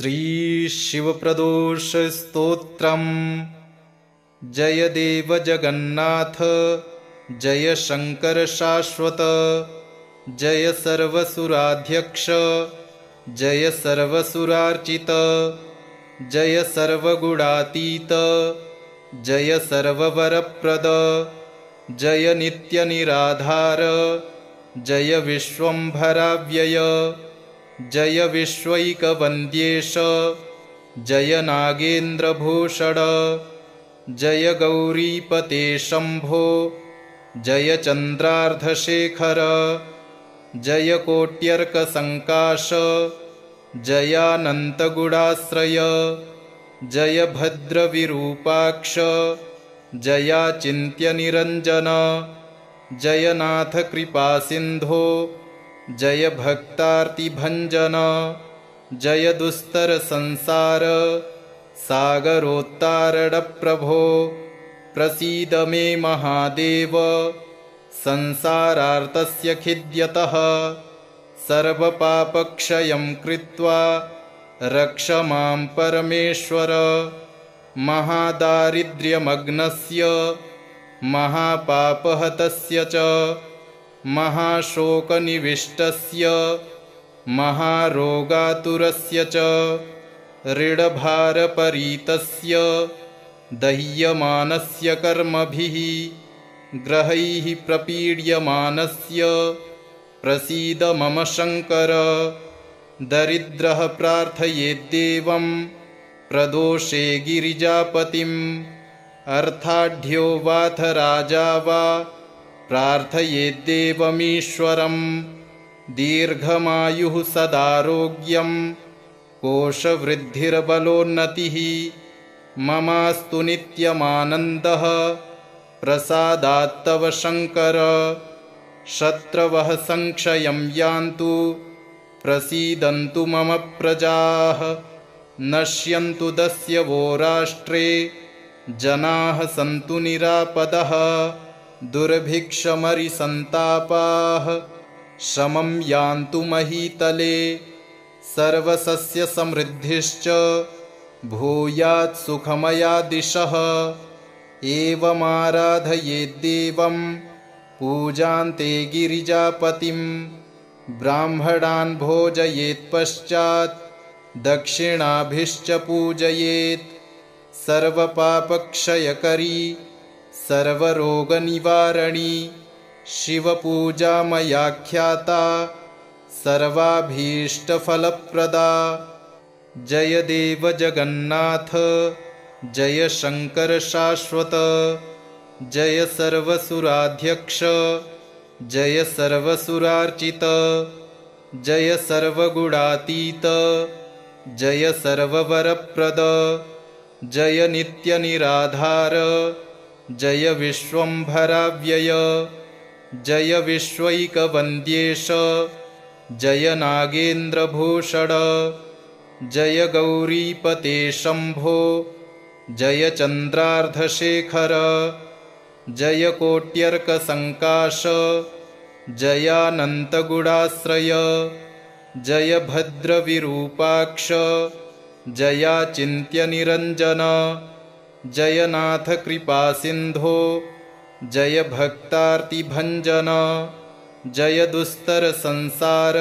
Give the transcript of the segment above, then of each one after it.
श्रीशिवप्रदोषस्तोत्रम्। जय देव जगन्नाथ, जय शंकर शाश्वत, जय सर्वसुराध्यक्ष, जय सर्वसुरार्चित, जय सर्वगुणातीत, जय सर्ववरप्रद, जय नित्यनिराधार, जय विश्वंभराव्यय, जय विश्वैकवन्द्येश, जय नागेन्द्रभूषण, जय गौरीपते शंभो, जय चन्द्रार्धशेखर, जय कोट्यर्कसङ्काश, जयानन्तगुणाश्रय, जय भद्रविरूपाक्ष, जयाचिन्त्यनिरञ्जन, जय नाथ कृपासिन्धो, जय भक्तार्तिभञ्जन, जय दुस्तरसंसार सागरोत्तारणप्रभो, प्रसीद मे महादेव, संसारार्तस्य खिद्यतः, सर्वपापक्षयं कृत्वा रक्ष मां परमेश्वर, महादारिद्र्यमग्नस्य, महापापहतस्य च, महाशोकनिविष्टस्य, महारोगातुरस्य च, ऋणभारपरीतस्य, दह्यमानस्य कर्मभिः ग्रहैः प्रपीड्यमानस्य, प्रसीद मम शंकर। दरिद्रः प्रार्थयेद्देवं प्रदोषे गिरिजापतिम्, अर्थाढ्यो वाथ राजा वा प्रार्थयेद्देवमीश्वरम्, दीर्घमायुः सदारोग्यं, कोशवृद्धिर्बलोन्नतिः, ममास्तु नित्यमानन्दः, प्रसादात्तव शंकर। शत्रवः संक्षयं यान्तु, प्रसीदन्तु मम प्रजाः, नश्यन्तु दस्यवो राष्ट्रे, जनाः सन्तु निरापदः, दुर्भिक्षमरिसन्तापाः शमं यान्तु महीतले, सर्वसस्यसमृद्धिश्च भूयात् सुखमया दिशः, एवमाराधयेद्देवं पूजान्ते गिरिजापतिं, ब्राह्मणान् भोजयेत्पश्चात् दक्षिणाभिश्च पूजयेत्, सर्वपापक्षयकरी सर्वरोगनिवारणी शिवपूजा मयाख्याता, सर्वाभीष्टफलप्रदा। जय देव जगन्नाथ, जय शंकर शाश्वत, जय सर्वसुराध्यक्ष, जय सर्वसुरार्चित, जय सर्वगुणातीत, जय सर्ववरप्रद, जय नित्यनिराधार, जय विश्वंभराव्यय, जय विश्वैकवन्द्येश, जय नागेन्द्रभूषण, जय गौरीपते शंभो, जय चन्द्रार्धशेखर, जय कोट्यर्कसङ्काश, जयानन्तगुणाश्रय, जय भद्रविरूपाक्ष, जयाचिन्त्यनिरञ्जन, जय नाथ कृपासिन्धो, जय भक्तार्तिभञ्जन, जय दुस्तरसंसार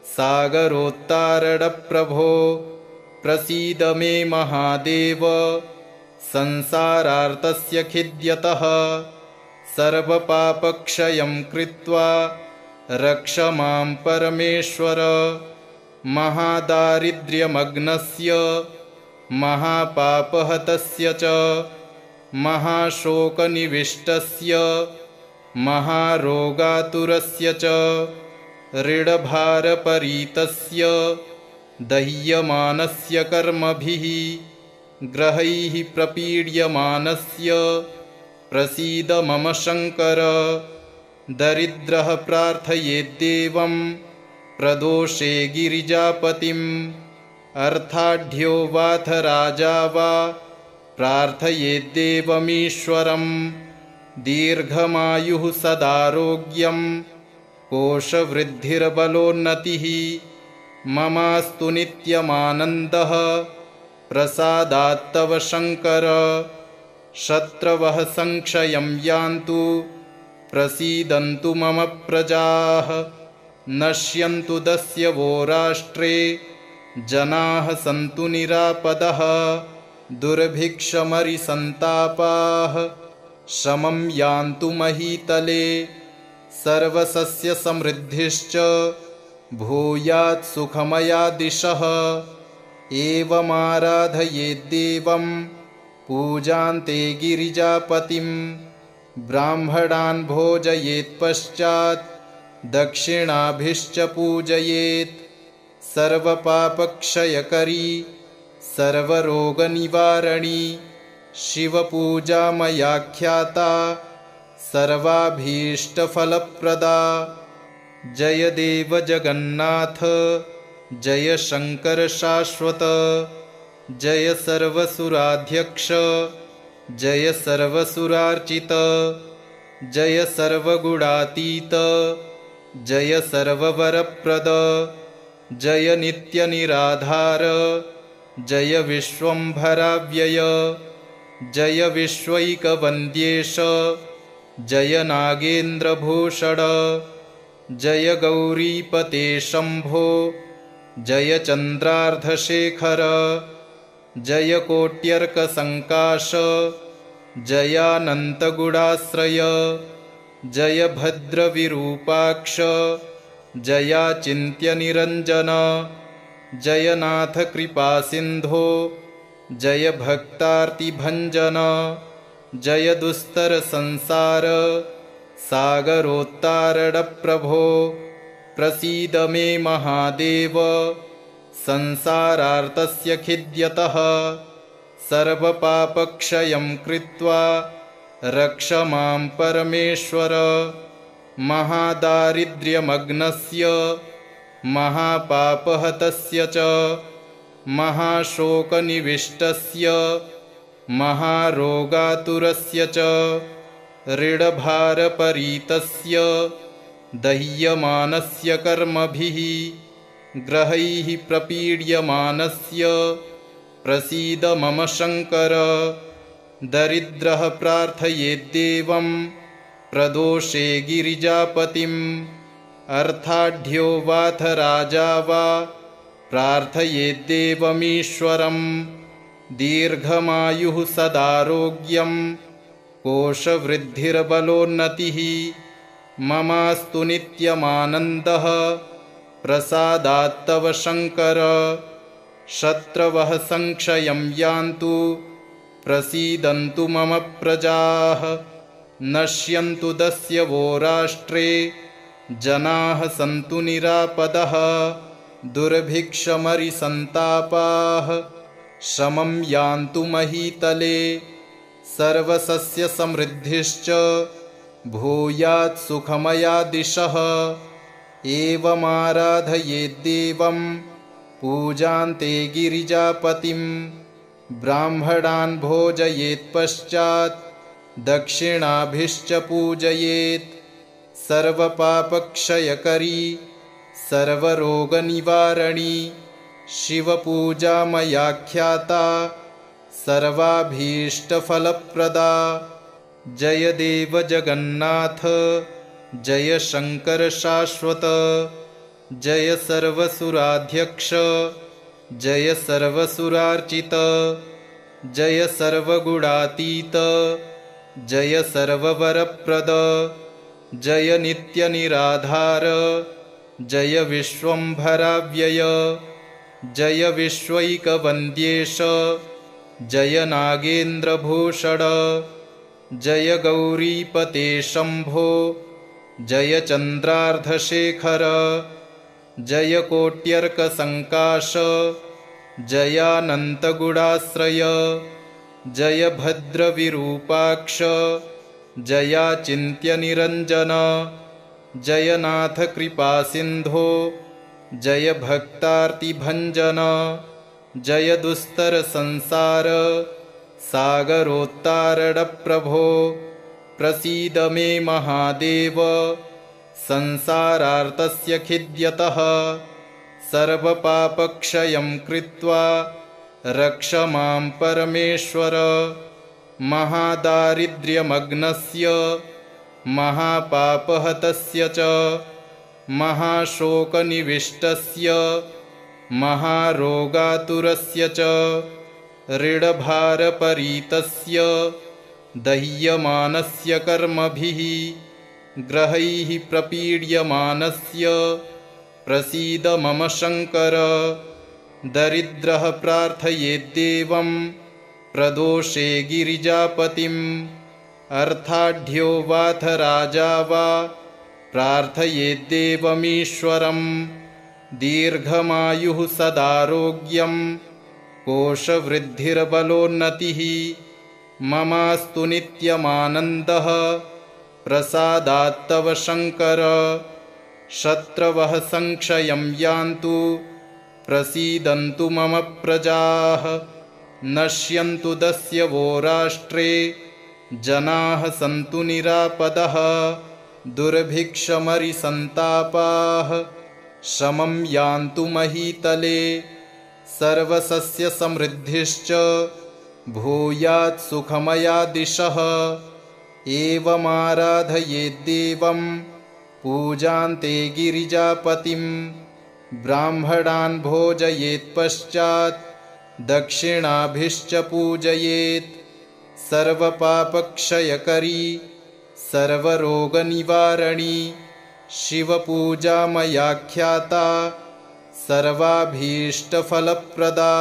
सागरोत्तारणप्रभो, प्रसीद मे महादेव, संसारार्तस्य खिद्यतः, सर्वपापक्षयं कृत्वा रक्ष मां परमेश्वर, महादारिद्र्यमग्नस्य, महापापहतस्य च, महाशोकनिविष्टस्य, महारोगातुरस्य च, ऋणभारपरीतस्य, दह्यमानस्य कर्मभिः ग्रहैः प्रपीड्यमानस्य, प्रसीद मम शंकर। दरिद्रः प्रार्थयेद्देवं प्रदोषे गिरिजापतिम्, अर्थाढ्यो वाथ राजा वा प्रार्थयेद्देवमीश्वरम्, दीर्घमायुः सदारोग्यं, कोशवृद्धिर्बलोन्नतिः, ममास्तु नित्यमानन्दः प्रसादात्तव शङ्कर। शत्रवः संक्षयं यान्तु प्रसीदन्तु मम प्रजाः। नश्यन्तु दस्यवो राष्ट्रे जनाः सन्तु निरापदः। दुर्भिक्षमरिसन्तापाः शमं यान्तु महीतले। सर्वसस्यसमृद्धिश्च भूयात् सुखमया दिशः। एवमाराधयेद्देवं पूजान्ते गिरिजापतिं। ब्राह्मणान् भोजयेत्पश्चात् दक्षिणाभिश्च पूजयेत्। सर्वपापक्षयकरी सर्वरोगनिवारणी शिवपूजा मया ख्याता सर्वाभीष्टफलप्रदा। जय देव जगन्नाथ जय शङ्कर शाश्वत। जय सर्वसुराध्यक्ष जय सर्वसुरार्चित। जय सर्वगुणातीत जय सर्ववरप्रद। जय नित्यनिराधार जय विश्वम्भराव्यय। जय विश्वैकवन्द्येश जय नागेन्द्रभूषण। जय गौरीपते शम्भो जय चन्द्रार्धशेखर। जय कोट्यर्कसङ्काश जयानन्तगुणाश्रय। जय भद्रविरूपाक्ष जयाचिन्त्यनिरञ्जन। जय नाथ कृपासिन्धो जय भक्तार्तिभञ्जन। जय दुस्तरसंसार सागरोत्तारणप्रभो। प्रसीद मे महादेव संसारार्तस्य खिद्यतः। सर्वपापक्षयं कृत्वा रक्ष मां परमेश्वर। महादारिद्र्यमग्नस्य महापापहतस्य च महाशोकनिविष्टस्य महारोगातुरस्य च ऋणभारपरीतस्य दह्यमानस्य कर्मभिः ग्रहैः प्रपीड्यमानस्य प्रसीद मम शङ्कर। दरिद्रः प्रार्थयेद्देवं प्रदोषे गिरिजापतिम्। अर्थाढ्यो वाथ राजा वा प्रार्थयेद्देवमीश्वरम्। दीर्घमायुः सदारोग्यं कोशवृद्धिर्बलोन्नतिः। ममास्तु नित्यमानन्दः प्रसादात्तव शङ्कर। शत्रवः संक्षयं यान्तु प्रसीदन्तु मम प्रजाः। नश्यन्तु दस्यवो राष्ट्रे जनाः सन्तु निरापदः। दुर्भिक्षमरिसन्तापाः शमं यान्तु महीतले। सर्वसस्यसमृद्धिश्च भूयात् सुखमया दिशः। एवमाराधयेद्देवं पूजान्ते गिरिजापतिं। ब्राह्मणान् भोजयेत्पश्चात् दक्षिणाभिश्च पूजयेत्। सर्वपापक्षयकरी सर्वरोगनिवारणी शिवपूजा मया ख्याता सर्वाभीष्टफलप्रदा। जय देव जगन्नाथ जय शङ्कर शाश्वत। जय सर्वसुराध्यक्ष जय सर्वसुरार्चित। जय सर्वगुणातीत जय सर्ववरप्रद। जय नित्यनिराधार जय विश्वम्भराव्यय। जय विश्वैकवन्द्येश जय नागेन्द्रभूषण। जय गौरीपते शम्भो जय चन्द्रार्धशेखर। जय कोट्यर्कसङ्काश जयानन्तगुणाश्रय। जय भद्रविरूपाक्ष जयाचिन्त्यनिरञ्जन। जय नाथ कृपासिन्धो जय भक्तार्तिभञ्जन। जय दुस्तरसंसार सागरोत्तारणप्रभो। प्रसीद मे महादेव संसारार्तस्य खिद्यतः। सर्वपापक्षयं कृत्वा रक्ष मां परमेश्वर। महादारिद्र्यमग्नस्य महापापहतस्य च महाशोकनिविष्टस्य महारोगातुरस्य च ऋणभारपरीतस्य दह्यमानस्य कर्मभिः ग्रहैः प्रपीड्यमानस्य प्रसीद मम शङ्कर। दरिद्रः प्रार्थयेद्देवं प्रदोषे गिरिजापतिम् अर्थाढ्यो वाथ राजा वा प्रार्थयेद्देवमीश्वरम्। दीर्घमायुः सदारोग्यं कोशवृद्धिर्बलोन्नतिः ममास्तु नित्यमानन्दः प्रसादात्तव शङ्कर। शत्रवः संक्षयं यान्तु प्रसीदन्तु मम प्रजाः नश्यन्तु दस्यवो राष्ट्रे जनाः सन्तु निरापदः। दुर्भिक्षमरिसन्तापाः शमं यान्तु महीतले सर्वसस्यसमृद्धिश्च भूयात् सुखमया दिशः। एवमाराधयेद्देवं पूजान्ते गिरिजापतिं ब्राह्मणान् भोजयेत्पश्चात् दक्षिणाभिश्च पूजयेत्। सर्वपापक्षयकरी सर्वरोगनिवारणी शिवपूजा मया ख्याता सर्वाभीष्टफलप्रदा।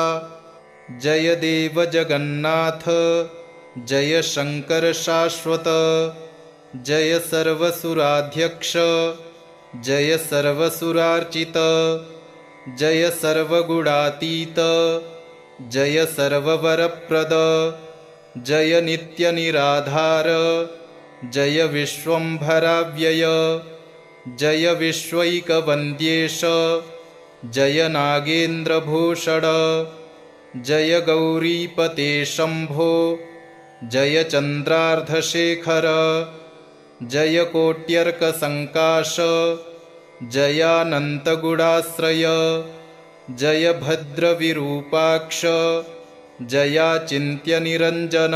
जय देव जगन्नाथ जय शङ्कर शाश्वत। जय सर्वसुराध्यक्ष जय सर्वसुरार्चित। जय सर्वगुणातीत जय सर्ववरप्रद। जय नित्यनिराधार जय विश्वम्भराव्यय। जय विश्वैकवन्द्येश जय नागेन्द्रभूषण। जय गौरीपते शम्भो जय चन्द्रार्धशेखर। जय कोट्यर्कसङ्काश जयानन्तगुणाश्रय। जय भद्रविरूपाक्ष जयाचिन्त्यनिरञ्जन।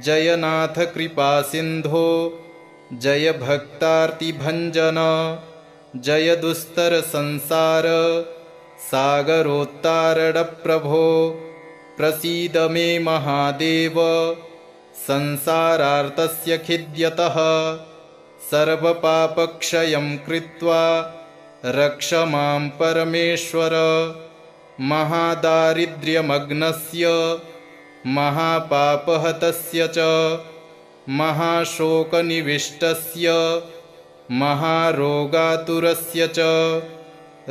जय नाथ कृपासिन्धो जय भक्तार्तिभञ्जन। जय दुस्तरसंसार सागरोत्तारणप्रभो प्रसीद मे महादेव संसारार्तस्य खिद्यतः। सर्वपापक्षयं कृत्वा रक्ष मां परमेश्वर। महादारिद्र्यमग्नस्य महापापहतस्य च महाशोकनिविष्टस्य महारोगातुरस्य च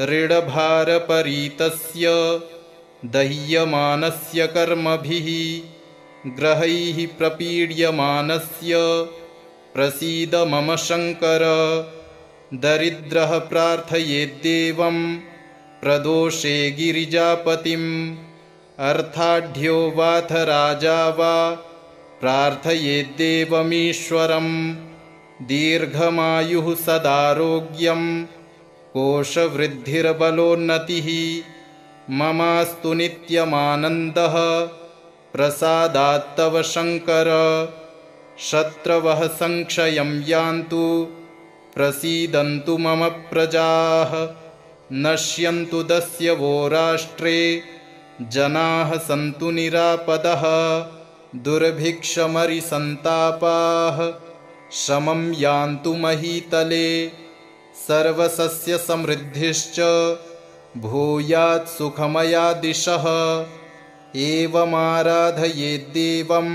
ऋणभारपरीतस्य दह्यमानस्य कर्मभिः ग्रहैः प्रपीड्यमानस्य प्रसीद मम शङ्कर। दरिद्रः प्रार्थयेद्देवं प्रदोषे गिरिजापतिम् अर्थाढ्यो वाथ राजा वा प्रार्थयेद्देवमीश्वरम्। दीर्घमायुः सदारोग्यं कोशवृद्धिर्बलोन्नतिः ममास्तु नित्यमानन्दः प्रसादात्तव शङ्कर। शत्रवः संक्षयं यान्तु प्रसीदन्तु मम प्रजाः नश्यन्तु दस्यवो राष्ट्रे जनाः सन्तु निरापदः। दुर्भिक्षमरिसन्तापाः शमं यान्तु महीतले सर्वसस्यसमृद्धिश्च भूयात् सुखमया दिशः। एवमाराधयेद्देवं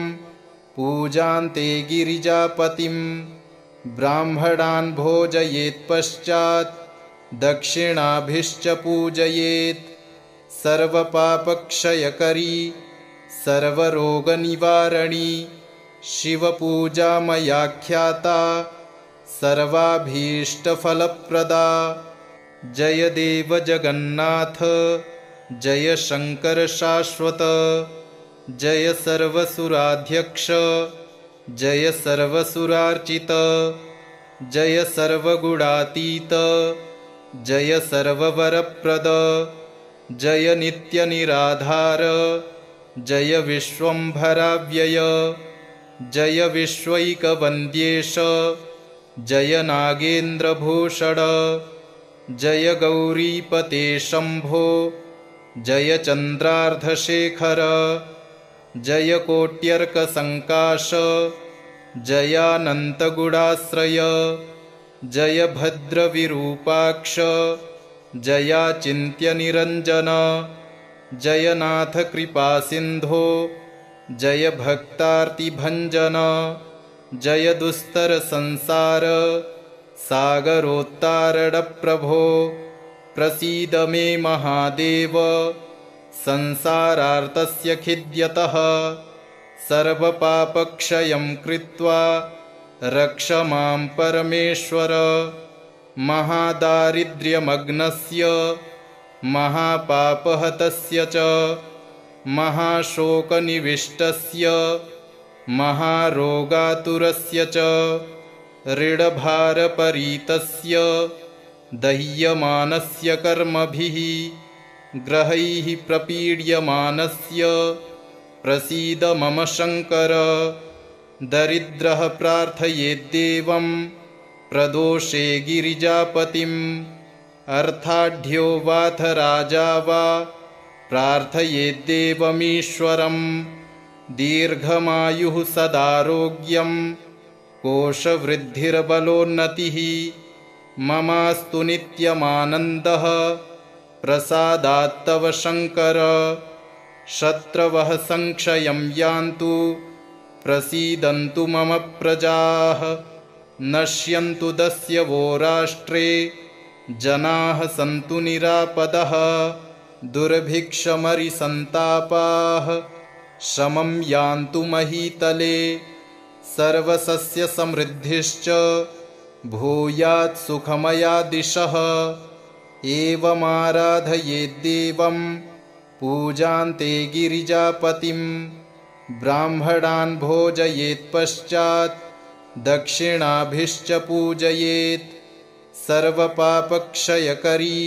पूजान्ते गिरिजापतिं ब्राह्मणान् भोजयेत्पश्चात् दक्षिणाभिश्च पूजयेत्। सर्वपापक्षयकरी सर्वरोगनिवारणी शिवपूजा मया ख्याता सर्वाभीष्टफलप्रदा। जय देव जगन्नाथ जय शङ्कर शाश्वत। जय सर्वसुराध्यक्ष जय सर्वसुरार्चित। जय सर्वगुणातीत जय सर्ववरप्रद जय नित्यनिराधार जय विश्वम्भराव्यय जय विश्वैकवन्द्येश जय नागेन्द्रभूषण जय गौरीपते शम्भो जय चन्द्रार्धशेखर जय कोट्यर्कसङ्काश जयानन्तगुणाश्रय जय भद्रविरूपाक्ष जयाचिन्त्यनिरञ्जन जय नाथकृपासिन्धो जय भक्तार्तिभञ्जन जय दुस्तरसंसार सागरोत्तारणप्रभो प्रसीद मे महादेव संसारार्तस्य खिद्यतः सर्वपापक्षयं कृत्वा रक्ष मां परमेश्वर महादारिद्र्यमग्नस्य महापापहतस्य च महाशोकनिविष्टस्य महारोगातुरस्य च ऋणभारपरीतस्य दह्यमानस्य कर्मभिः ग्रहैः प्रपीड्यमानस्य प्रसीद मम शङ्कर दरिद्रः प्रार्थयेद्देवं प्रदोषे गिरिजापतिम् अर्थाढ्यो वाथ राजा वा प्रार्थयेद्देवमीश्वरम् दीर्घमायुः सदारोग्यं कोशवृद्धिर्बलोन्नतिः ममास्तु नित्यमानन्दः प्रसादात्तव शङ्कर शत्रवः संक्षयं यान्तु प्रसीदन्तु मम प्रजाः नश्यन्तु दस्यवो राष्ट्रे जनाः सन्तु निरापदः दुर्भिक्षमरिसन्तापाः शमं यान्तु महीतले सर्वसस्यसमृद्धिश्च भूयात् सुखमया दिशः एवमाराधयेद्देवं पूजान्ते गिरिजापतिं ब्राह्मणान् भोजयेत्पश्चात् दक्षिणाभिश्च पूजयेत् सर्वपापक्षयकरी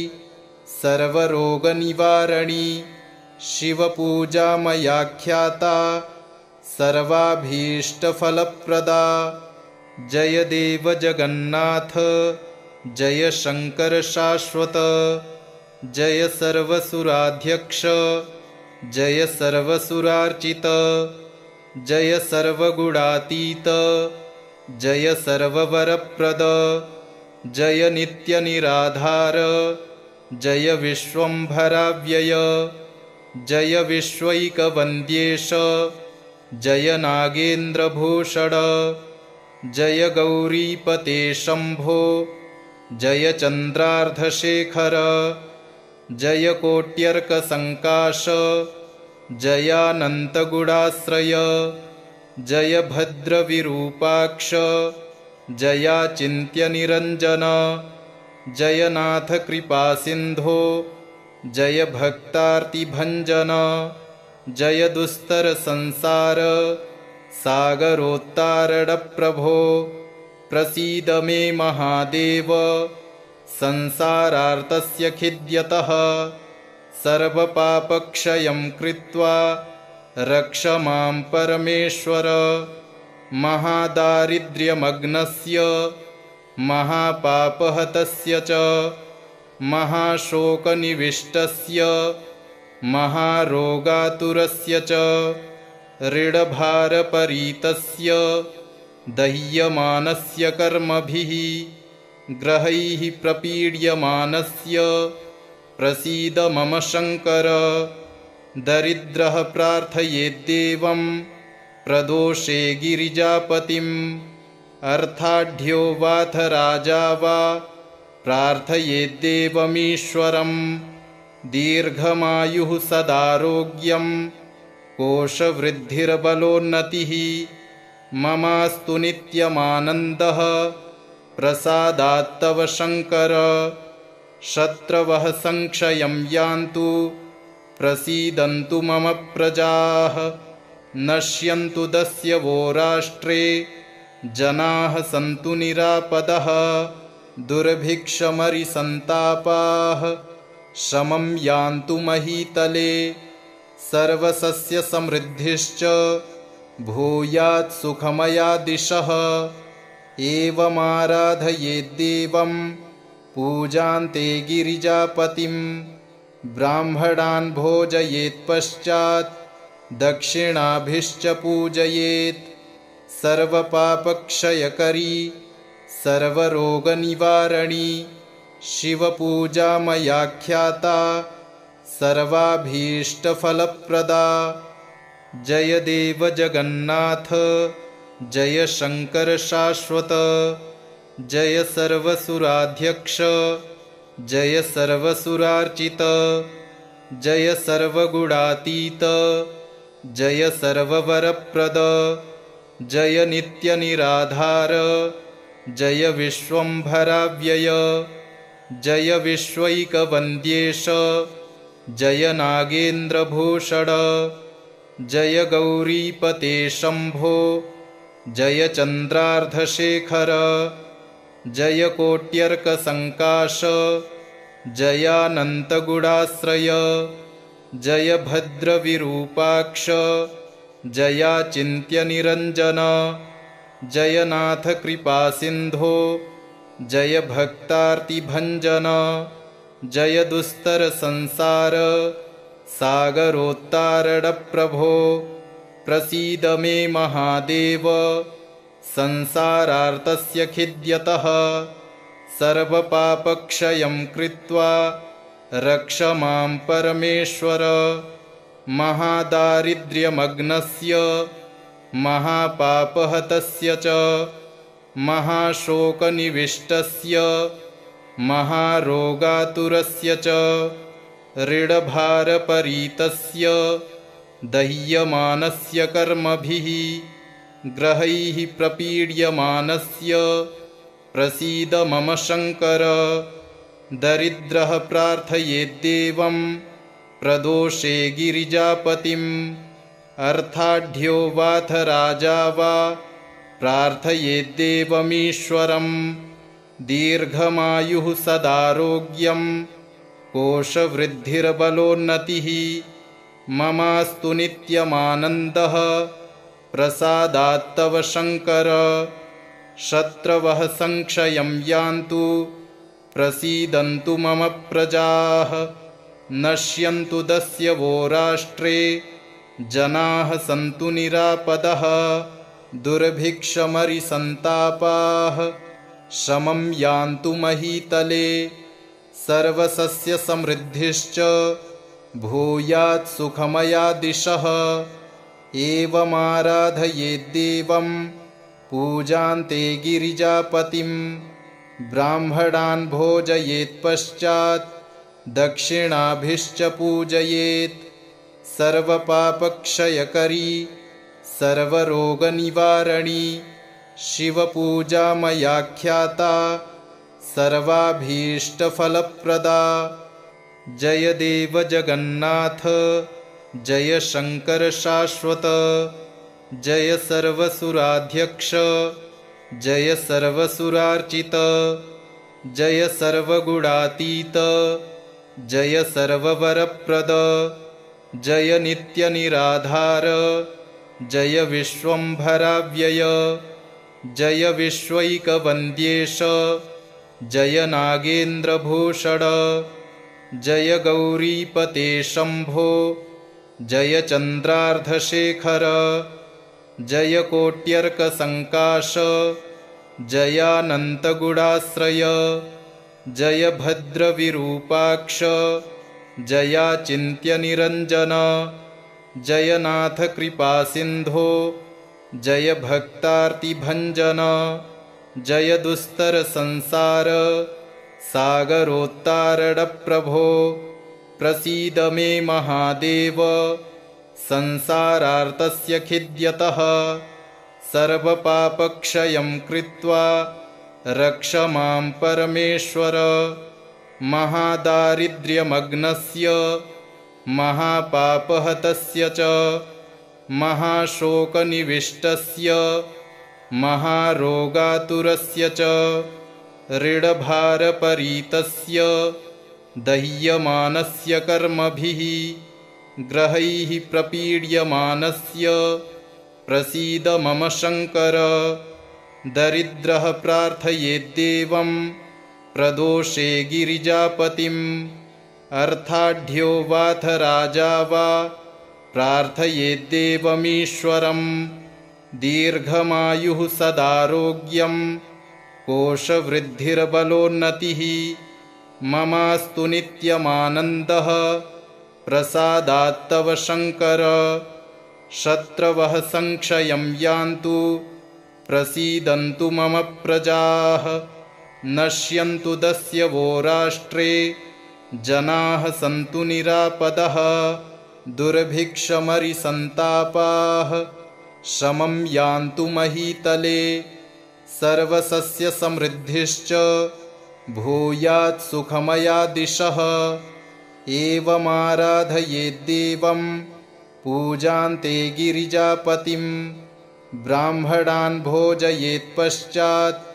सर्वरोगनिवारणी शिवपूजा मयाख्याता सर्वाभीष्टफलप्रदा जय देव जगन्नाथ जय शंकर शाश्वत जय सर्वसुराध्यक्ष जय सर्वसुरार्चित जय सर्वगुणातीत जय सर्ववरप्रद जय नित्यनिराधार जय विश्वम्भराव्यय जय विश्वैकवन्द्येश जय नागेन्द्रभूषण जय गौरीपते शम्भो जय चन्द्रार्धशेखर जय कोट्यर्कसङ्काश जयानन्तगुणाश्रय जय भद्रविरूपाक्ष जयाचिन्त्यनिरञ्जन जय नाथकृपासिन्धो जय भक्तार्तिभञ्जन जय दुस्तरसंसार सागरोत्तारणप्रभो प्रसीद मे महादेव संसारार्तस्य खिद्यतः सर्वपापक्षयं कृत्वा रक्ष मां परमेश्वर महादारिद्र्यमग्नस्य महापापहतस्य च महाशोकनिविष्टस्य महारोगातुरस्य च ऋणभारपरीतस्य दह्यमानस्य कर्मभिः ग्रहैः प्रपीड्यमानस्य प्रसीद मम शङ्कर दरिद्रः प्रार्थयेद्देवं प्रदोषे गिरिजापतिम् अर्थाढ्यो वाथ राजा वा प्रार्थयेद्देवमीश्वरम् दीर्घमायुः सदारोग्यं कोशवृद्धिर्बलोन्नतिः ममास्तु नित्यमानन्दः प्रसादात्तव शङ्कर शत्रवः संक्षयं यान्तु प्रसीदन्तु मम प्रजाः नश्यन्तु दस्यवो राष्ट्रे जनाः सन्तु निरापदः दुर्भिक्षमरिसन्तापाः शमं यान्तु महीतले सर्वसस्यसमृद्धिश्च भूयात् सुखमया दिशः एवमाराधयेद्देवं पूजान्ते गिरिजापतिं ब्राह्मणान् भोजयेत्पश्चात् दक्षिणाभिश्च पूजयेत् सर्वपापक्षयकरी सर्वरोगनिवारणी शिवपूजा मयाख्याता सर्वाभीष्टफलप्रदा। जय देव जगन्नाथ जय शंकर शाश्वत जय सर्वसुराध्यक्ष जय सर्वसुरार्चित जय सर्वगुणातीत जय सर्ववरप्रद जय नित्यनिराधार जय विश्वंभराव्यय जय विश्वैकवन्द्येश जय नागेन्द्रभूषण जय गौरीपते शंभो जय चन्द्रार्धशेखर जय कोट्यर्कसङ्काश जयानन्तगुणाश्रय जय भद्रविरूपाक्ष जयाचिन्त्यनिरञ्जन जय नाथ कृपासिन्धो जय भक्तार्तिभञ्जन जय दुस्तरसंसार सागरोत्तारणप्रभो प्रसीद मे महादेव संसारार्तस्य खिद्यतः सर्वपापक्षयं कृत्वा रक्ष मां परमेश्वर महादारिद्र्यमग्नस्य महापापहतस्य च महाशोकनिविष्टस्य महारोगातुरस्य च ऋणभारपरीतस्य दह्यमानस्य कर्मभिः ग्रहैः प्रपीड्यमानस्य प्रसीद मम शङ्कर दरिद्रः प्रार्थयेद्देवं प्रदोषे गिरिजापतिम् अर्थाढ्यो वाथ राजा वा प्रार्थयेद्देवमीश्वरम् दीर्घमायुः सदारोग्यं कोशवृद्धिर्बलोन्नतिः ममास्तु नित्यमानन्दः प्रसादात्तव शङ्कर शत्रवः संक्षयं यान्तु प्रसीदन्तु मम प्रजाः नश्यन्तु दस्यवो राष्ट्रे जनाः सन्तु निरापदः दुर्भिक्षमरिसन्तापाः शमं यान्तु महीतले सर्वसस्यसमृद्धिश्च भूयात् सुखमया दिशः एवमाराधयेद्देवं पूजान्ते गिरिजापतिं ब्राह्मणान् भोजयेत्पश्चात् दक्षिणाभिश्च पूजयेत् सर्वपापक्षयकरी सर्वरोगनिवारणी शिवपूजा मयाख्याता सर्वाभीष्टफलप्रदा। जय देव जगन्नाथ जय शंकर शाश्वत जय सर्वसुराध्यक्ष जय सर्वसुरार्चित जय सर्वगुणातीत जय सर्ववरप्रद जय नित्यनिराधार जय विश्वंभराव्यय जय विश्वैकवन्द्येश जय नागेन्द्रभूषण जय गौरीपते शंभो जय चन्द्रार्धशेखर जय कोट्यर्कसङ्काश जयानन्तगुणाश्रय जय भद्रविरूपाक्ष जयाचिन्त्यनिरञ्जन जय नाथ कृपासिन्धो जय भक्तार्तिभञ्जन जय दुस्तरसंसार सागरोत्तारणप्रभो प्रसीद मे महादेव संसारार्तस्य खिद्यतः सर्वपापक्षयं कृत्वा रक्ष मां परमेश्वर महादारिद्र्यमग्नस्य महापापहतस्य च महाशोकनिविष्टस्य महारोगातुरस्य च ऋडभारपरीतस्य दह्यमानस्य कर्मभिः ग्रहैः प्रपीड्यमानस्य प्रसीद मम शङ्कर। दरिद्रः प्रार्थयेद्देवं प्रदोषे गिरिजापतिम् अर्थाढ्यो वाथ राजा वा प्रार्थयेद्देवमीश्वरम्। दीर्घमायुः सदारोग्यं कोशवृद्धिर्बलोन्नतिः ममास्तु नित्यमानन्दः प्रसादात्तव शङ्कर। शत्रवः संक्षयं यान्तु प्रसीदन्तु मम प्रजाः नश्यन्तु दस्यवो राष्ट्रे जनाः सन्तु निरापदः। दुर्भिक्षमरिसन्तापाः शमं यान्तु महीतले सर्वसस्यसमृद्धिश्च भूयात् सुखमया दिशः। एवमाराधयेद्देवं पूजान्ते गिरिजापतिं ब्राह्मणान् भोजयेत्पश्चात्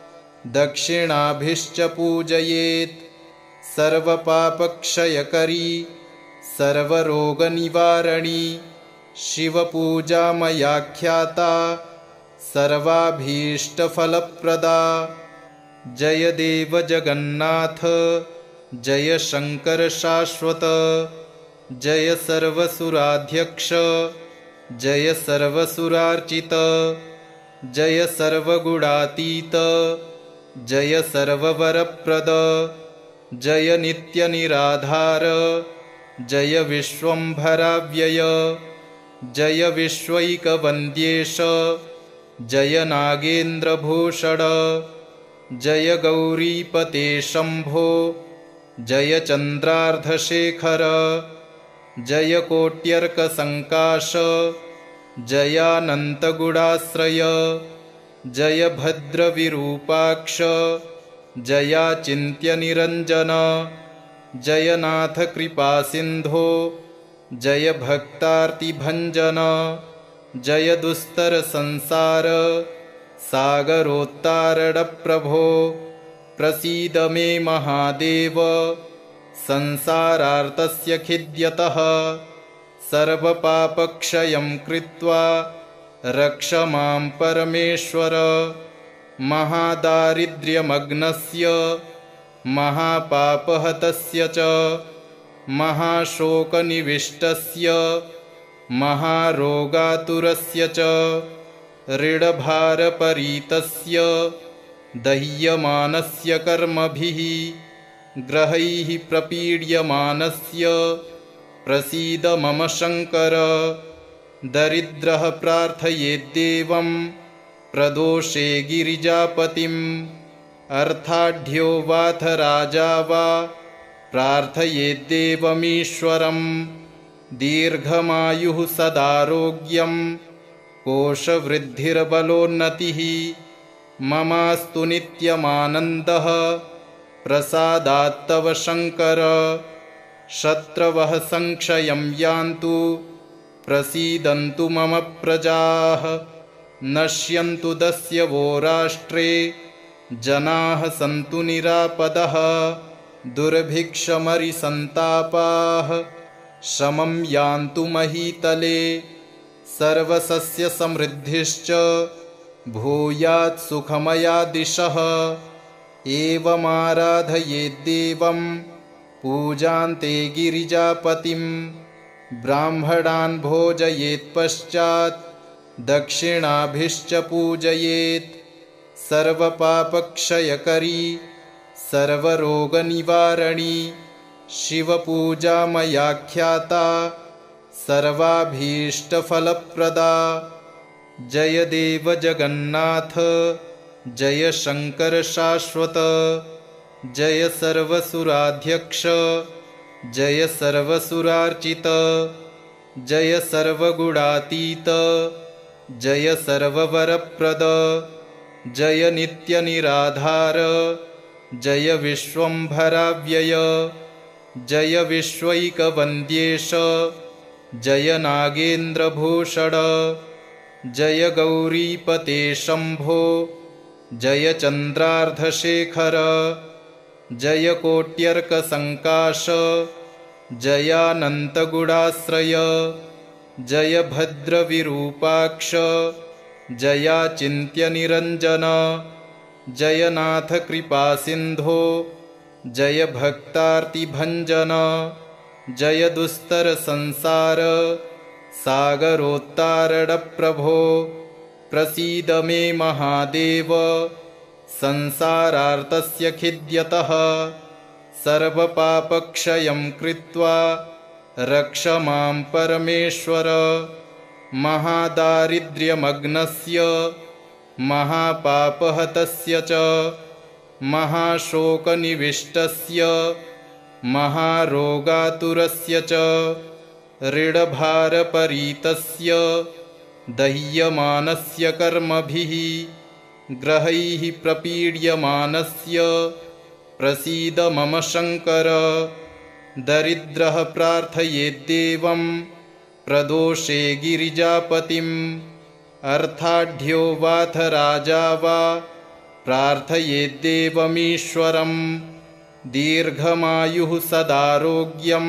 दक्षिणाभिश्च पूजयेत्। सर्वपापक्षयकरी सर्वरोगनिवारणी शिवपूजा मया ख्याता सर्वाभीष्टफलप्रदा। जय देव जगन्नाथ जय शङ्कर शाश्वत जय सर्वसुराध्यक्ष जय सर्वसुरार्चित जय सर्वगुणातीत जय सर्ववरप्रद जय नित्यनिराधार जय विश्वम्भराव्यय जय विश्वैकवन्द्येश जय नागेन्द्रभूषण जय गौरीपते शम्भो जय चन्द्रार्धशेखर जय कोट्यर्कसङ्काश जयानन्तगुणाश्रय जय भद्रविरूपाक्ष जयाचिन्त्यनिरञ्जन जय नाथ कृपासिन्धो जय भक्तार्तिभञ्जन जय दुस्तरसंसार सागरोत्तारणप्रभो। प्रसीद मे महादेव संसारार्तस्य खिद्यतः सर्वपापक्षयं कृत्वा रक्ष मां परमेश्वर। महादारिद्र्यमग्नस्य महापापहतस्य च महाशोकनिविष्टस्य महारोगातुरस्य च ऋडभारपरीतस्य दह्यमानस्य कर्मभिः ग्रहैः प्रपीड्यमानस्य प्रसीद मम शङ्कर। दरिद्रः प्रार्थयेद्देवं प्रदोषे गिरिजापतिम् अर्थाढ्यो वाथ राजा वा प्रार्थयेद्देवमीश्वरम्। दीर्घमायुः सदारोग्यं कोशवृद्धिर्बलोन्नतिः ममास्तु नित्यमानन्दः प्रसादात्तव शङ्कर। शत्रवः संक्षयं यान्तु प्रसीदन्तु मम प्रजाः नश्यन्तु दस्यवो राष्ट्रे जनाः सन्तु निरापदः। दुर्भिक्षमरिसन्तापाः शमं यान्तु महीतले सर्वसस्यसमृद्धिश्च भूयात् सुखमया दिशः। एवमाराधयेद्देवं पूजान्ते गिरिजापतिं ब्राह्मणान् भोजयेत्पश्चात् दक्षिणाभिश्च पूजयेत्। सर्वपापक्षयकरी सर्वरोगनिवारणी शिवपूजा मया ख्याता सर्वाभीष्टफलप्रदा। जय देव जगन्नाथ जय शङ्कर शाश्वत जय सर्वसुराध्यक्ष जय सर्वसुरार्चित जय सर्वगुणातीत जय सर्ववरप्रद जय नित्यनिराधार जय विश्वम्भराव्यय जय विश्वैकवन्द्येश जय नागेन्द्रभूषण जय गौरीपते शम्भो जय चन्द्रार्धशेखर जय कोट्यर्कसङ्काश जयानन्तगुडाश्रय जय भद्रविरूपाक्ष जयाचिन्त्यनिरञ्जन जय नाथ कृपासिन्धो जय भक्तार्तिभञ्जन जय दुस्तरसंसार सागरोत्तारणप्रभो प्रसीद मे महादेव संसारार्तस्य खिद्यतः सर्वपापक्षयं कृत्वा रक्ष मां परमेश्वर महादारिद्र्यमग्नस्य महापापहतस्य च महाशोकनिविष्टस्य महारोगातुरस्य च ऋणभारपरीतस्य दह्यमानस्य कर्मभिः ग्रहैः प्रपीड्यमानस्य प्रसीद मम शङ्कर दरिद्रः प्रार्थयेद्देवं प्रदोषे गिरिजापतिम् अर्थाढ्यो वाथ राजा वा प्रार्थयेद्देवमीश्वरम् दीर्घमायुः सदारोग्यं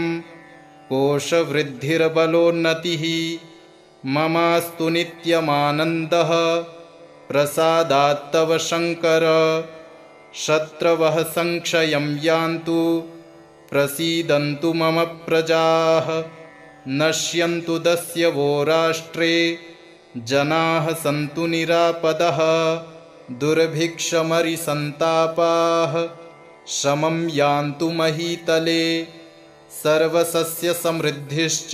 कोशवृद्धिर्बलोन्नतिः ममास्तु नित्यमानन्दः प्रसादात्तव शङ्कर शत्रवः संक्षयं यान्तु प्रसीदन्तु मम प्रजाः नश्यन्तु दस्यवो राष्ट्रे जनाः सन्तु निरापदः दुर्भिक्षमरिसन्तापाः शमं यान्तु महीतले सर्वसस्यसमृद्धिश्च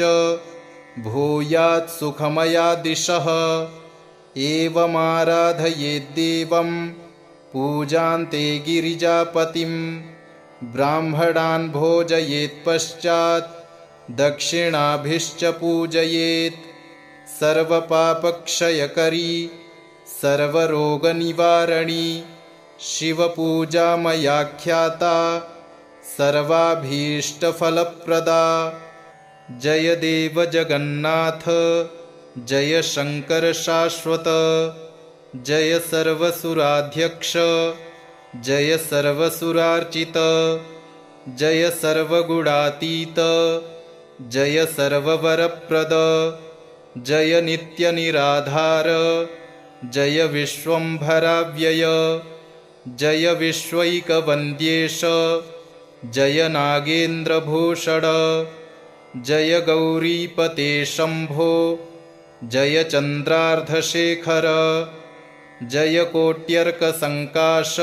भूयात् सुखमया दिशः एवमाराधयेद्देवं पूजान्ते गिरिजापतिं ब्राह्मणान् भोजयेत्पश्चात् दक्षिणाभिश्च पूजयेत् सर्वपापक्षयकरी सर्वरोगनिवारणी शिवपूजा मयाख्याता सर्वाभीष्टफलप्रदा जय देव जगन्नाथ जय शङ्कर शाश्वत जय सर्वसुराध्यक्ष जय सर्वसुरार्चित जय सर्वगुणातीत जय सर्ववरप्रद जय नित्यनिराधार जय विश्वम्भराव्यय जय विश्वैकवन्द्येश जय नागेन्द्रभूषण जय गौरीपते शम्भो जय चन्द्रार्धशेखर जय कोट्यर्कसङ्काश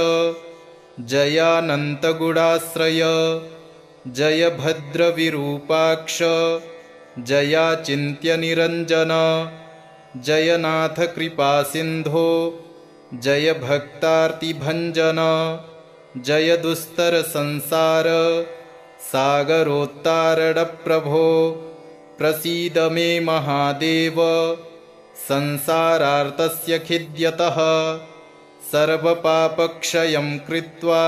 जयानन्तगुडाश्रय जय भद्रविरूपाक्ष जयाचिन्त्यनिरञ्जन जय नाथ कृपासिन्धो जय भक्तार्तिभञ्जन जय दुस्तरसंसार सागरोत्तारणप्रभो प्रसीद मे महादेव संसारार्तस्य खिद्यतः सर्वपापक्षयं कृत्वा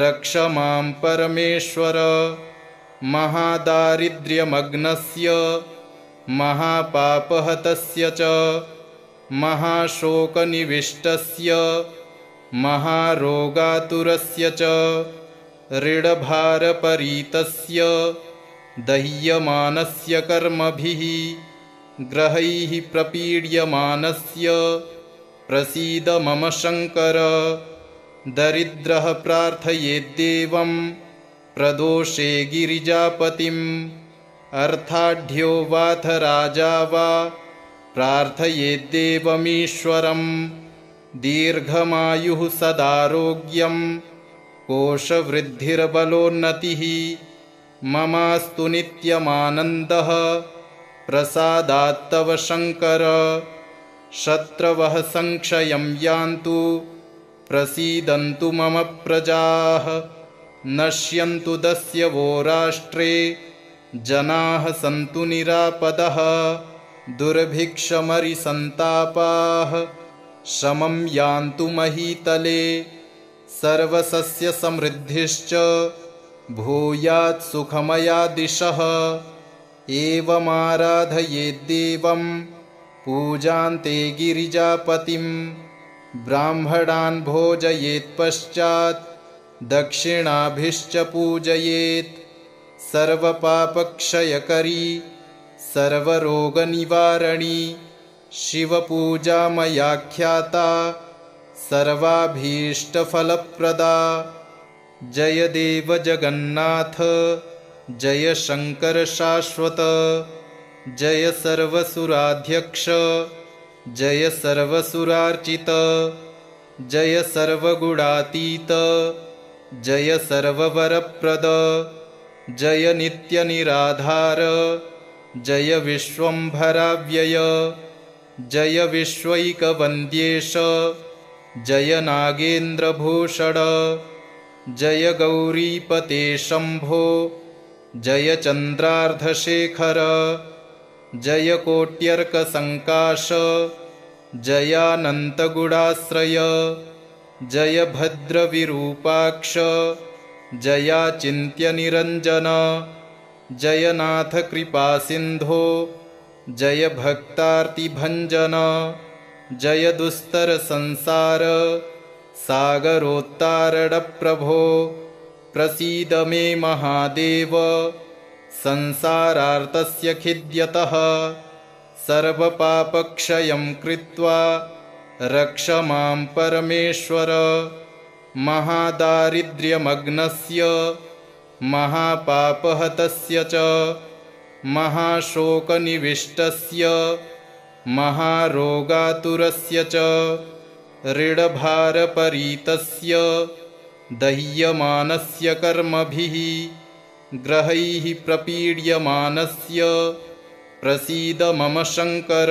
रक्ष मां परमेश्वर महादारिद्र्यमग्नस्य महापापहतस्य च महाशोकनिविष्टस्य महारोगातुरस्य च ऋणभारपरीतस्य दह्यमानस्य कर्मभिः ग्रहैः प्रपीड्यमानस्य प्रसीद मम शङ्कर दरिद्रः प्रार्थयेद्देवं प्रदोषे गिरिजापतिम् अर्थाढ्यो वाथ राजा वा प्रार्थयेद्देवमीश्वरम् दीर्घमायुः सदारोग्यं कोशवृद्धिर्बलोन्नतिः ममास्तु नित्यमानन्दः प्रसादात्तव शङ्कर शत्रवः संक्षयं यान्तु प्रसीदन्तु मम प्रजाः नश्यन्तु दस्यवो राष्ट्रे जनाः सन्तु निरापदः दुर्भिक्षमरिसन्तापाः शमं यान्तु महीतले सर्वसस्यसमृद्धिश्च भूयात् सुखमया दिशः एवमाराधयेद्देवं पूजान्ते गिरिजापतिं ब्राह्मणान् भोजयेत्पश्चात् दक्षिणाभिश्च पूजयेत्। सर्वपापक्षयकरी सर्वरोगनिवारणी शिवपूजा मयाख्याता सर्वाभीष्टफलप्रदा। जय देव जगन्नाथ जय शंकर शाश्वत, जय सर्वसुराध्यक्ष जय सर्वसुरार्चित, जय सर्वगुणातीत जय सर्ववरप्रद, जय नित्यनिराधार जय विश्वंभराव्यय, जय विश्वैकवन्द्येश जय नागेन्द्रभूषण, जय गौरीपते शंभो जय चन्द्रार्धशेखर, जय कोट्यर्कसङ्काश जयानन्तगुणाश्रय, जय भद्रविरूपाक्ष जयाचिन्त्यनिरञ्जन, जय नाथ कृपासिन्धो जय भक्तार्तिभञ्जन, जय दुस्तरसंसार सागरोत्तारणप्रभो, प्रसीद मे महादेव संसारार्तस्य खिद्यतः, सर्वपापक्षयं कृत्वा रक्ष मां परमेश्वर, महादारिद्र्यमग्नस्य महापापहतस्य च महाशोकनिविष्टस्य महारोगातुरस्य च ऋणभारपरीतस्य दह्यमानस्य कर्मभिः ग्रहैः प्रपीड्यमानस्य प्रसीद मम शङ्कर,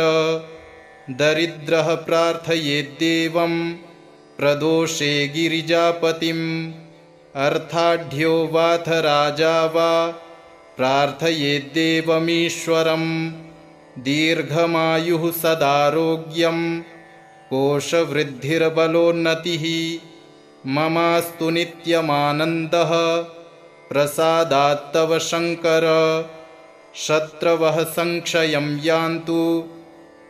दरिद्रः प्रार्थयेद्देवं प्रदोषे गिरिजापतिम्, अर्थाढ्यो वाथ राजा वा प्रार्थयेद्देवमीश्वरम्, दीर्घमायुः सदारोग्यं कोशवृद्धिर्बलोन्नतिः, ममास्तु नित्यमानन्दः प्रसादात्तव शङ्कर, शत्रवः संक्षयं यान्तु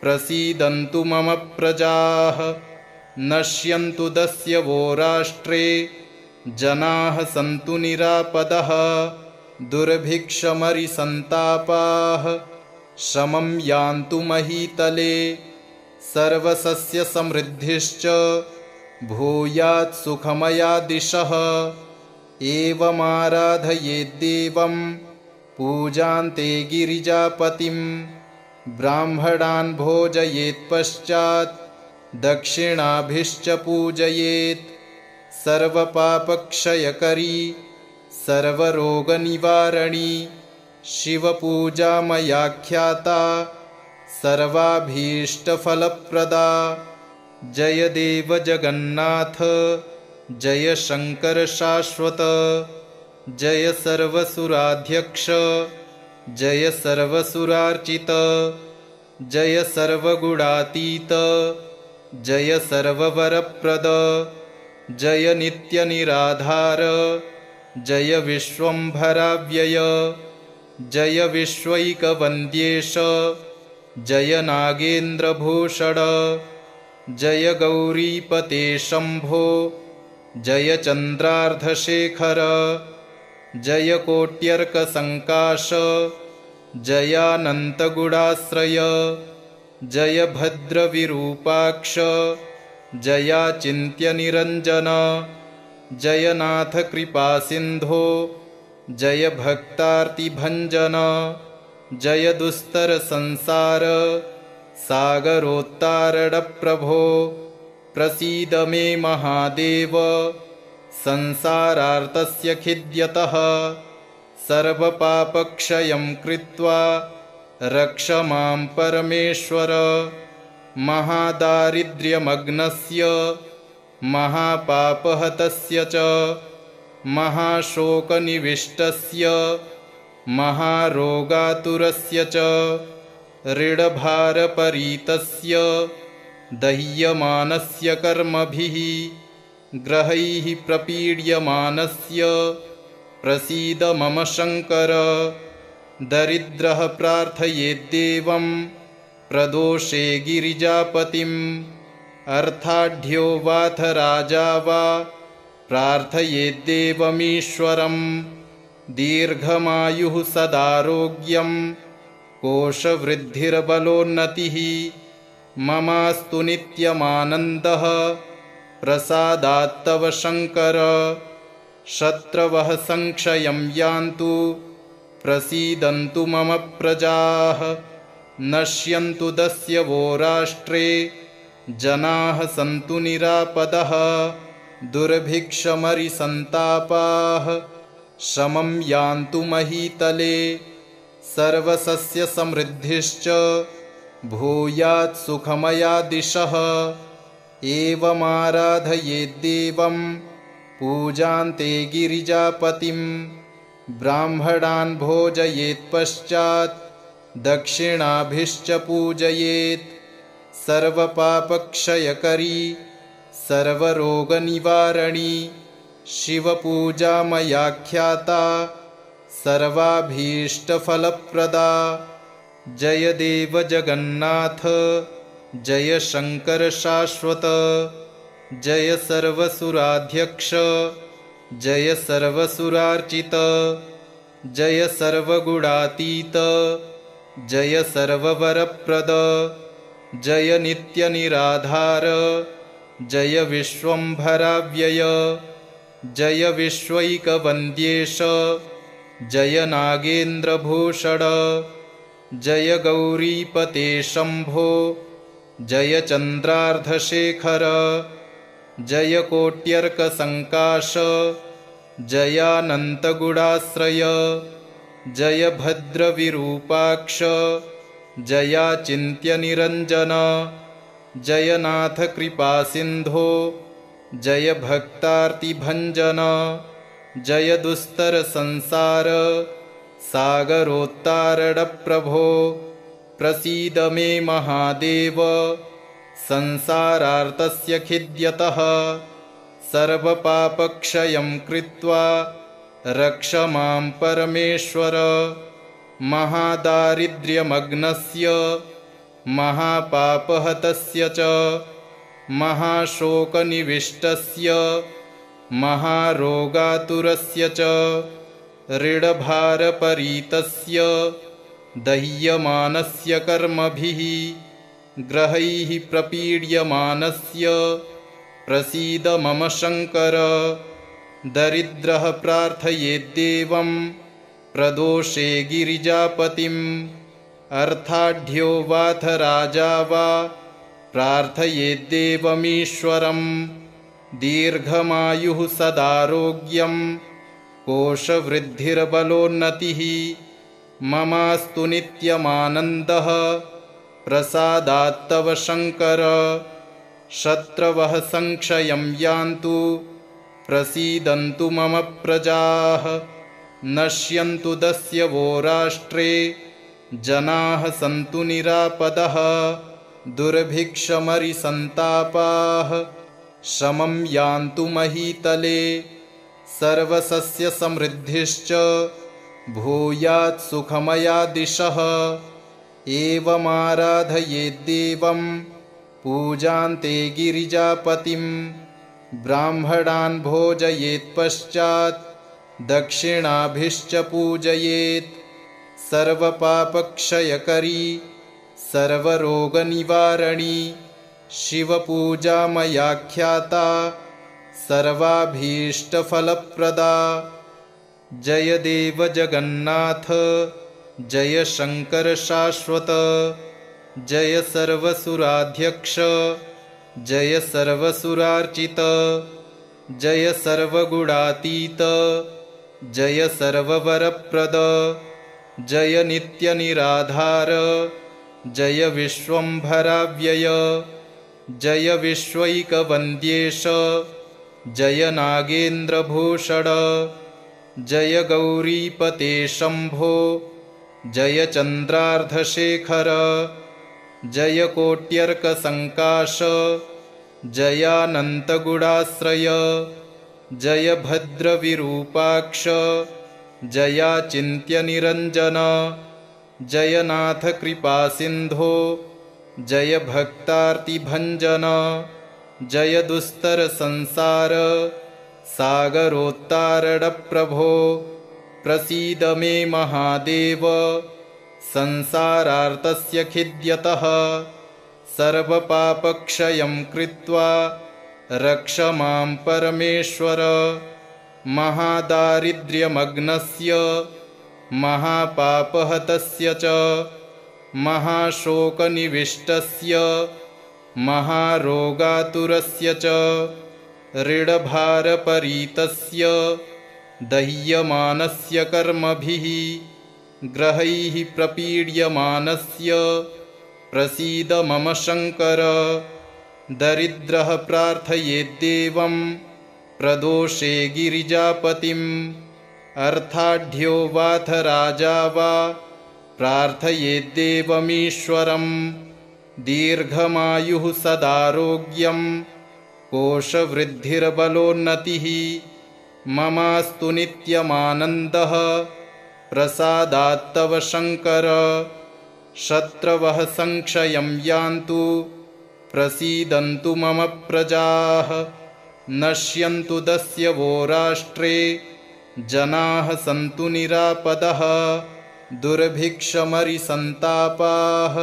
प्रसीदन्तु मम प्रजाः, नश्यन्तु दस्यवो राष्ट्रे जनाः सन्तु निरापदः, दुर्भिक्षमरिसन्तापाः शमं यान्तु महीतले, सर्वसस्यसमृद्धिश्च भूयात् सुखमया दिशः, एवमाराधयेद्देवं पूजान्ते गिरिजापतिं, ब्राह्मणान् भोजयेत्पश्चात् दक्षिणाभिश्च पूजयेत्, सर्वपापक्षयकरी सर्वरोगनिवारणी शिवपूजा मयाख्याता सर्वाभीष्टफलप्रदा। जय देव जगन्नाथ जय शंकर शाश्वत, जय सर्वसुराध्यक्ष जय सर्वसुरार्चित, जय सर्वगुणातीत जय सर्ववरप्रद, जय नित्यनिराधार जय विश्वंभराव्यय, जय विश्वैकवन्द्येश जय नागेन्द्रभूषण, जय गौरीपते शंभो जय चन्द्रार्धशेखर, जय कोट्यर्कसङ्काश जयानन्तगुणाश्रय, जय भद्रविरूपाक्ष जयाचिन्त्यनिरञ्जन, जय नाथ कृपासिन्धो जय भक्तार्तिभञ्जन, जय दुस्तरसंसार सागरोत्तारणप्रभो, प्रसीद मे महादेव संसारार्तस्य खिद्यतः, सर्वपापक्षयं कृत्वा रक्ष मां परमेश्वर, महादारिद्र्यमग्नस्य महापापहतस्य च महाशोकनिविष्टस्य महारोगातुरस्य च ऋणभारपरीतस्य दह्यमानस्य कर्मभिः ग्रहैः प्रपीड्यमानस्य प्रसीद मम शङ्कर, दरिद्रः प्रार्थयेद्देवं प्रदोषे गिरिजापतिम्, अर्थाढ्यो वाथ राजा वा प्रार्थयेद्देवमीश्वरम् दीर्घमायुः सदारोग्यं कोशवृद्धिर्बलोन्नतिः ममास्तु नित्यमानन्दः प्रसादात्तव शङ्कर शत्रवः संक्षयं यान्तु प्रसीदन्तु मम प्रजाः नश्यन्तु दस्यवो राष्ट्रे जनाः सन्तु निरापदः दुर्भिक्षमरिसन्तापाः शमं यान्तु महीतले सर्वसस्यसमृद्धिश्च भूयात् सुखमया दिशः एवमाराधयेद्देवं पूजान्ते गिरिजापतिं ब्राह्मणान् भोजयेत्पश्चात् दक्षिणाभिश्च पूजयेत् सर्वपापक्षयकरी सर्वरोगनिवारणी शिवपूजा मयाख्याता सर्वाभीष्टफलप्रदा जय देव जगन्नाथ जय शङ्कर शाश्वत जय सर्वसुराध्यक्ष जय सर्वसुरार्चित जय सर्वगुणातीत जय सर्ववरप्रद जय नित्यनिराधार जय विश्वम्भराव्यय जय विश्वैकवन्द्येश जय नागेन्द्रभूषण जय गौरीपते शम्भो जय चन्द्रार्धशेखर जय कोट्यर्कसङ्काश जयानन्तगुणाश्रय जय भद्रविरूपाक्ष जयाचिन्त्यनिरञ्जन जय नाथ कृपासिन्धो जय भक्तार्तिभञ्जन जय दुस्तरसंसार सागरोत्तारणप्रभो प्रसीद मे महादेव संसारार्तस्य खिद्यतः सर्वपापक्षयं कृत्वा रक्ष मां परमेश्वर महादारिद्र्यमग्नस्य महापापहतस्य च महाशोकनिविष्टस्य महारोगातुरस्य च ऋणभारपरीतस्य दह्यमानस्य कर्मभिः ग्रहैः प्रपीड्यमानस्य प्रसीद मम शङ्कर दरिद्रः प्रार्थयेद्देवं प्रदोषे गिरिजापतिम् अर्थाढ्यो वाथ राजा वा प्रार्थयेद्देवमीश्वरम् दीर्घमायुः सदारोग्यं कोशवृद्धिर्बलोन्नतिः ममास्तु नित्यमानन्दः प्रसादात्तव शङ्कर शत्रवः संक्षयं यान्तु प्रसीदन्तु मम प्रजाः नश्यन्तु दस्यवो राष्ट्रे जनाः सन्तु निरापदः दुर्भिक्षमरिसन्तापाः शमं यान्तु महीतले सर्वसस्यसमृद्धिश्च भूयात् सुखमया दिशः एवमाराधयेद्देवं पूजान्ते गिरिजापतिं ब्राह्मणान् भोजयेत्पश्चात् दक्षिणाभिश्च पूजयेत् सर्वपापक्षयकरी सर्वरोगनिवारणी शिवपूजा मयाख्याता सर्वाभीष्टफलप्रदा जय देव जगन्नाथ जय शङ्कर शाश्वत जय सर्वसुराध्यक्ष जय सर्वसुरार्चित जय सर्वगुणातीत जय सर्ववरप्रद जय नित्यनिराधार जय विश्वम्भराव्यय जय विश्वैकवन्द्येश जय नागेन्द्रभूषण जय गौरीपते शम्भो जय चन्द्रार्धशेखर जय कोट्यर्कसङ्काश जयानन्तगुणाश्रय जय भद्रविरूपाक्ष जयाचिन्त्यनिरञ्जन जय नाथ कृपासिन्धो जय भक्तार्तिभञ्जन जय दुस्तर संसार सागरोत्तारणप्रभो प्रसीद मे महादेव संसारार्तस्य खिद्यतः सर्वपापक्षयं कृत्वा रक्ष मां परमेश्वर महादारिद्र्यमग्नस्य महापापहतस्य च महाशोकनिविष्टस्य महारोगातुरस्य च ऋणभारपरीतस्य दह्यमानस्य कर्मभिः ग्रहैः प्रपीड्यमानस्य प्रसीद मम शङ्कर दरिद्रः प्रार्थयेद्देवं प्रदोषे गिरिजापतिम् अर्थाढ्यो वाथ राजा वा प्रार्थयेद्देवमीश्वरम् दीर्घमायुः सदारोग्यं कोशवृद्धिर्बलोन्नतिः ममास्तु नित्यमानन्दः प्रसादात्तव शङ्कर शत्रवः संक्षयं यान्तु प्रसीदन्तु मम प्रजाः नश्यन्तु दस्यवो राष्ट्रे जनाः सन्तु निरापदः दुर्भिक्षमरिसन्तापाः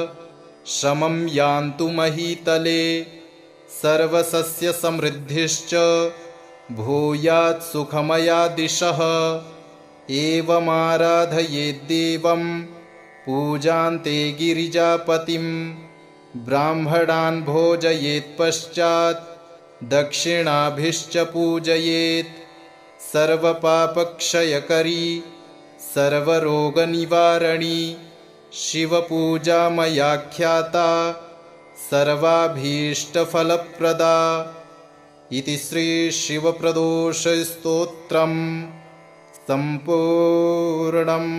शमं यान्तु महीतले सर्वसस्यसमृद्धिश्च भूयात् सुखमया दिशः एवमाराधयेद्देवं पूजान्ते गिरिजापतिं ब्राह्मणान् भोजयेत्पश्चात् दक्षिणाभिश्च पूजयेत् सर्वपापक्षयकरी सर्वरोगनिवारणी शिवपूजा मयाख्याता सर्वाभीष्टफलप्रदा इति श्रीशिवप्रदोषस्तोत्रम् सम्पूर्णम्।